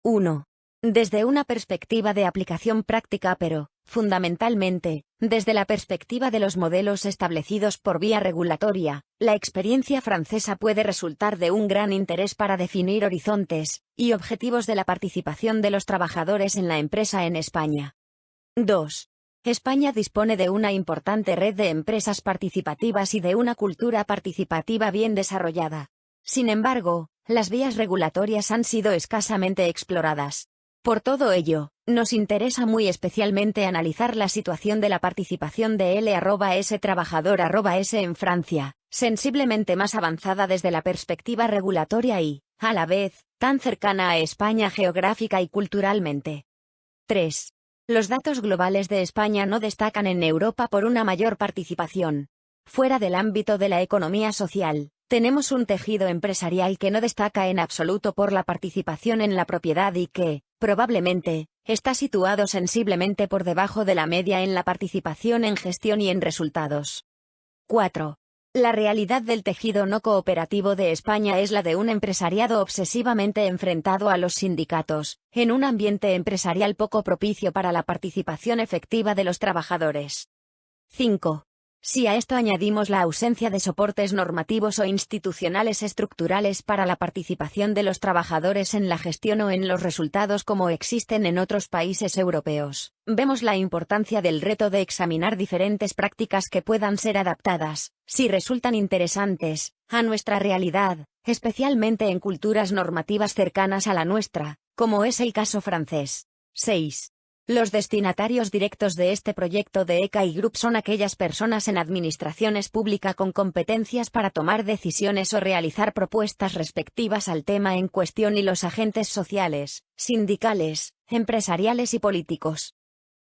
1. Desde una perspectiva de aplicación práctica pero, fundamentalmente, desde la perspectiva de los modelos establecidos por vía regulatoria, la experiencia francesa puede resultar de un gran interés para definir horizontes y objetivos de la participación de los trabajadores en la empresa en España. 2. España dispone de una importante red de empresas participativas y de una cultura participativa bien desarrollada. Sin embargo, las vías regulatorias han sido escasamente exploradas. Por todo ello, nos interesa muy especialmente analizar la situación de la participación de L/S trabajador/S en Francia, sensiblemente más avanzada desde la perspectiva regulatoria y, a la vez, tan cercana a España geográfica y culturalmente. 3. Los datos globales de España no destacan en Europa por una mayor participación. Fuera del ámbito de la economía social, tenemos un tejido empresarial que no destaca en absoluto por la participación en la propiedad y que, probablemente, está situado sensiblemente por debajo de la media en la participación en gestión y en resultados. 4. La realidad del tejido no cooperativo de España es la de un empresariado obsesivamente enfrentado a los sindicatos, en un ambiente empresarial poco propicio para la participación efectiva de los trabajadores. 5. Si a esto añadimos la ausencia de soportes normativos o institucionales estructurales para la participación de los trabajadores en la gestión o en los resultados como existen en otros países europeos, vemos la importancia del reto de examinar diferentes prácticas que puedan ser adaptadas, si resultan interesantes, a nuestra realidad, especialmente en culturas normativas cercanas a la nuestra, como es el caso francés. 6. Los destinatarios directos de este proyecto de ECAI Group son aquellas personas en administraciones públicas con competencias para tomar decisiones o realizar propuestas respectivas al tema en cuestión y los agentes sociales, sindicales, empresariales y políticos.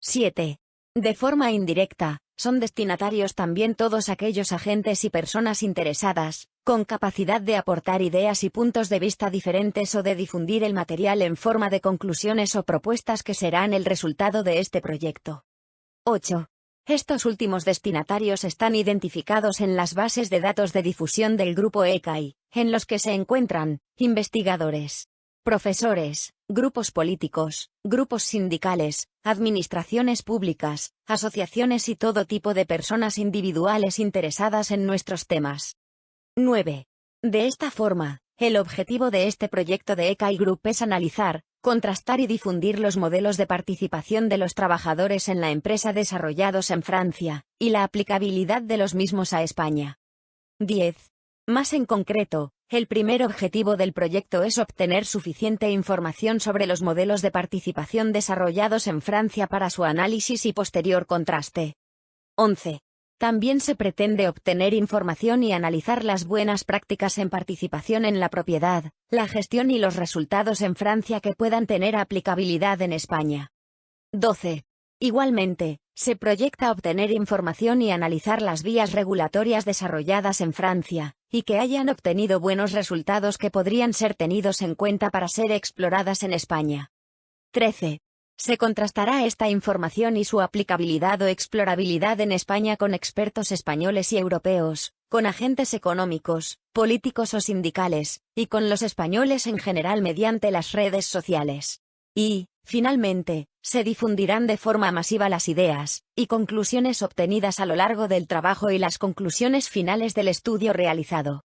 7. De forma indirecta, son destinatarios también todos aquellos agentes y personas interesadas, con capacidad de aportar ideas y puntos de vista diferentes o de difundir el material en forma de conclusiones o propuestas que serán el resultado de este proyecto. 8. Estos últimos destinatarios están identificados en las bases de datos de difusión del grupo ECAI, en los que se encuentran investigadores, profesores, grupos políticos, grupos sindicales, administraciones públicas, asociaciones y todo tipo de personas individuales interesadas en nuestros temas. 9. De esta forma, el objetivo de este proyecto de ECAI Group es analizar, contrastar y difundir los modelos de participación de los trabajadores en la empresa desarrollados en Francia, y la aplicabilidad de los mismos a España. 10. Más en concreto, el primer objetivo del proyecto es obtener suficiente información sobre los modelos de participación desarrollados en Francia para su análisis y posterior contraste. 11. También se pretende obtener información y analizar las buenas prácticas en participación en la propiedad, la gestión y los resultados en Francia que puedan tener aplicabilidad en España. 12. Igualmente, se proyecta obtener información y analizar las vías regulatorias desarrolladas en Francia, y que hayan obtenido buenos resultados que podrían ser tenidos en cuenta para ser exploradas en España. 13. Se contrastará esta información y su aplicabilidad o explorabilidad en España con expertos españoles y europeos, con agentes económicos, políticos o sindicales, y con los españoles en general mediante las redes sociales. Y, finalmente, se difundirán de forma masiva las ideas y conclusiones obtenidas a lo largo del trabajo y las conclusiones finales del estudio realizado.